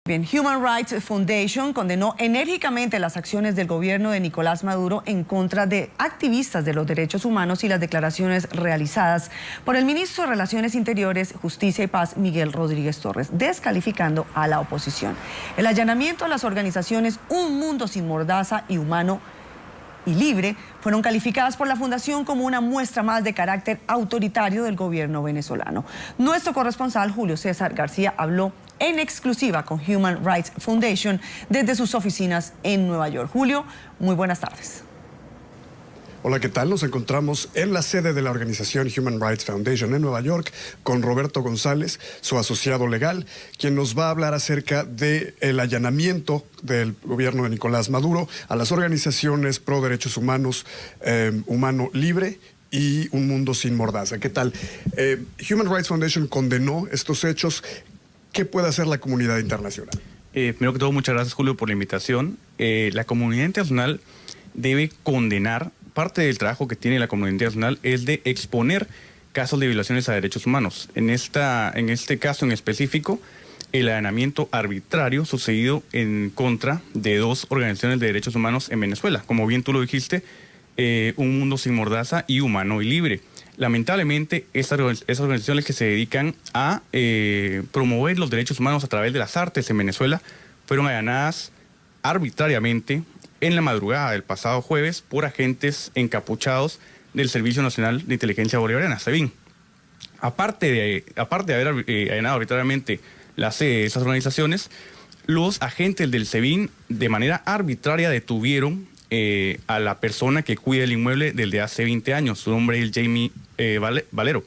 Bien, Human Rights Foundation condenó enérgicamente las acciones del gobierno de Nicolás Maduro en contra de activistas de los derechos humanos y las declaraciones realizadas por el ministro de Relaciones Interiores, Justicia y Paz, Miguel Rodríguez Torres, descalificando a la oposición. El allanamiento a las organizaciones Un Mundo Sin Mordaza y Humano y Libre fueron calificadas por la Fundación como una muestra más de carácter autoritario del gobierno venezolano. Nuestro corresponsal Julio César García habló en exclusiva con Human Rights Foundation desde sus oficinas en Nueva York. Julio, muy buenas tardes. Hola, ¿qué tal? Nos encontramos en la sede de la organización Human Rights Foundation en Nueva York con Roberto González, su asociado legal, quien nos va a hablar acerca del allanamiento del gobierno de Nicolás Maduro a las organizaciones pro derechos humanos, Humano Libre y Un Mundo Sin Mordaza. ¿Qué tal? Human Rights Foundation condenó estos hechos. ¿Qué puede hacer la comunidad internacional? Primero que todo, muchas gracias, Julio, por la invitación. La comunidad internacional debe condenar. Parte del trabajo que tiene la comunidad internacional es de exponer casos de violaciones a derechos humanos. En este caso en específico, el allanamiento arbitrario sucedido en contra de dos organizaciones de derechos humanos en Venezuela. Como bien tú lo dijiste, Un Mundo Sin Mordaza y Humano y Libre. Lamentablemente, esas organizaciones que se dedican a promover los derechos humanos a través de las artes en Venezuela fueron allanadas arbitrariamente en la madrugada del pasado jueves por agentes encapuchados del Servicio Nacional de Inteligencia Bolivariana, SEBIN. Aparte de haber allanado arbitrariamente la sede de esas organizaciones, los agentes del SEBIN de manera arbitraria detuvieron a la persona que cuida el inmueble desde hace 20 años. Su nombre es Jamie Valero.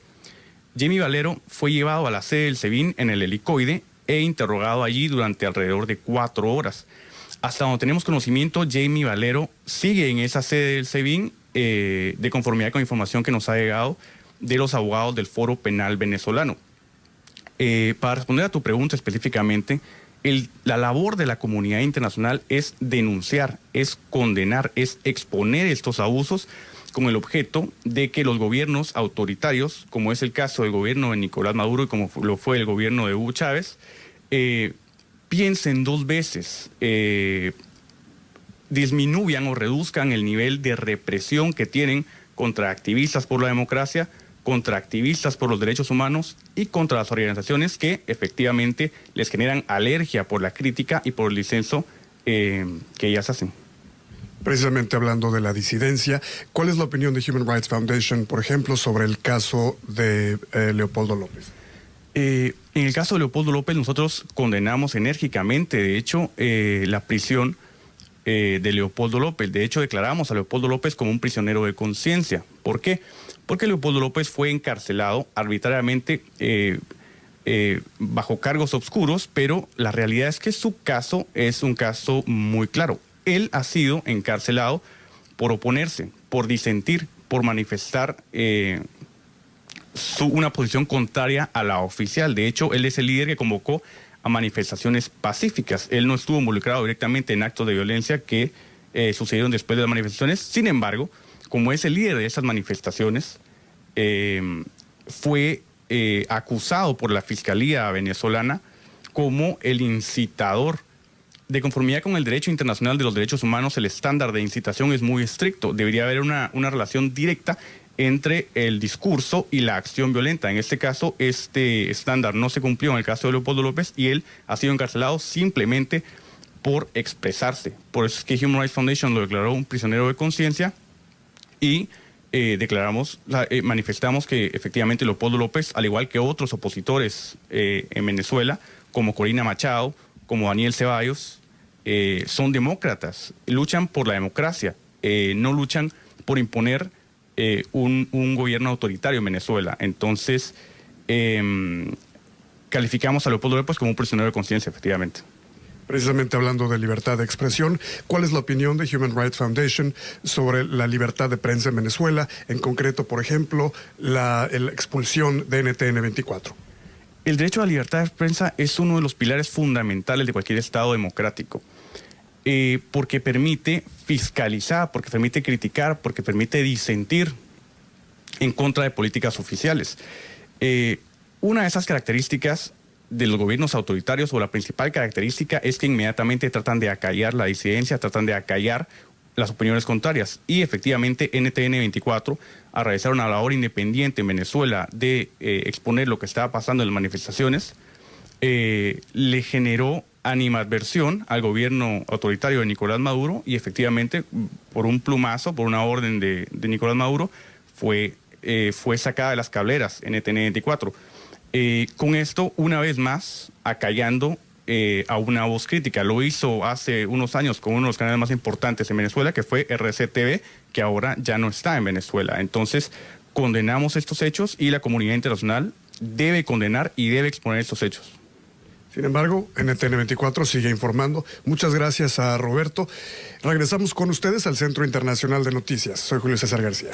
Jamie Valero fue llevado a la sede del SEBIN en el helicoide e interrogado allí durante alrededor de 4 horas. Hasta donde tenemos conocimiento, Jamie Valero sigue en esa sede del SEBIN de conformidad con información que nos ha llegado de los abogados del Foro Penal Venezolano. Para responder a tu pregunta específicamente, la labor de la comunidad internacional es denunciar, es condenar, es exponer estos abusos con el objeto de que los gobiernos autoritarios, como es el caso del gobierno de Nicolás Maduro y como lo fue el gobierno de Hugo Chávez, piensen 2 veces, disminuyan o reduzcan el nivel de represión que tienen contra activistas por la democracia, contra activistas por los derechos humanos y contra las organizaciones que efectivamente les generan alergia por la crítica y por el disenso que ellas hacen. Precisamente hablando de la disidencia, ¿cuál es la opinión de Human Rights Foundation, por ejemplo, sobre el caso de Leopoldo López? En el caso de Leopoldo López, nosotros condenamos enérgicamente, de hecho, la prisión de Leopoldo López. De hecho, declaramos a Leopoldo López como un prisionero de conciencia. ¿Por qué? Porque Leopoldo López fue encarcelado arbitrariamente bajo cargos obscuros, pero la realidad es que su caso es un caso muy claro. Él ha sido encarcelado por oponerse, por disentir, por manifestar una posición contraria a la oficial. De hecho, él es el líder que convocó a manifestaciones pacíficas. Él no estuvo involucrado directamente en actos de violencia que sucedieron después de las manifestaciones. Sin embargo, como es el líder de esas manifestaciones, fue acusado por la Fiscalía venezolana como el incitador. De conformidad con el derecho internacional de los derechos humanos, el estándar de incitación es muy estricto. Debería haber una relación directa entre el discurso y la acción violenta. En este caso, este estándar no se cumplió en el caso de Leopoldo López y él ha sido encarcelado simplemente por expresarse. Por eso es que Human Rights Foundation lo declaró un prisionero de conciencia y manifestamos que efectivamente Leopoldo López, al igual que otros opositores en Venezuela, como Corina Machado, como Daniel Ceballos, son demócratas, luchan por la democracia, no luchan por imponer un gobierno autoritario en Venezuela. Entonces, calificamos a Leopoldo López como un prisionero de conciencia, efectivamente. Precisamente hablando de libertad de expresión, ¿cuál es la opinión de Human Rights Foundation sobre la libertad de prensa en Venezuela? En concreto, por ejemplo, la expulsión de NTN 24. El derecho a la libertad de prensa es uno de los pilares fundamentales de cualquier Estado democrático, porque permite fiscalizar, porque permite criticar, porque permite disentir en contra de políticas oficiales. Una de esas características de los gobiernos autoritarios, o la principal característica, es que inmediatamente tratan de acallar la disidencia, tratan de acallar las opiniones contrarias. Y efectivamente NTN 24, al realizar una labor independiente en Venezuela de exponer lo que estaba pasando en las manifestaciones, le generó animadversión al gobierno autoritario de Nicolás Maduro, y efectivamente por un plumazo, por una orden de Nicolás Maduro, fue sacada de las cableras NTN 24. Con esto, una vez más, acallando a una voz crítica. Lo hizo hace unos años con uno de los canales más importantes en Venezuela, que fue RCTV, que ahora ya no está en Venezuela. Entonces, condenamos estos hechos, y la comunidad internacional debe condenar y debe exponer estos hechos. Sin embargo, NTN 24 sigue informando. Muchas gracias a Roberto. Regresamos con ustedes al Centro Internacional de Noticias. Soy Julio César García.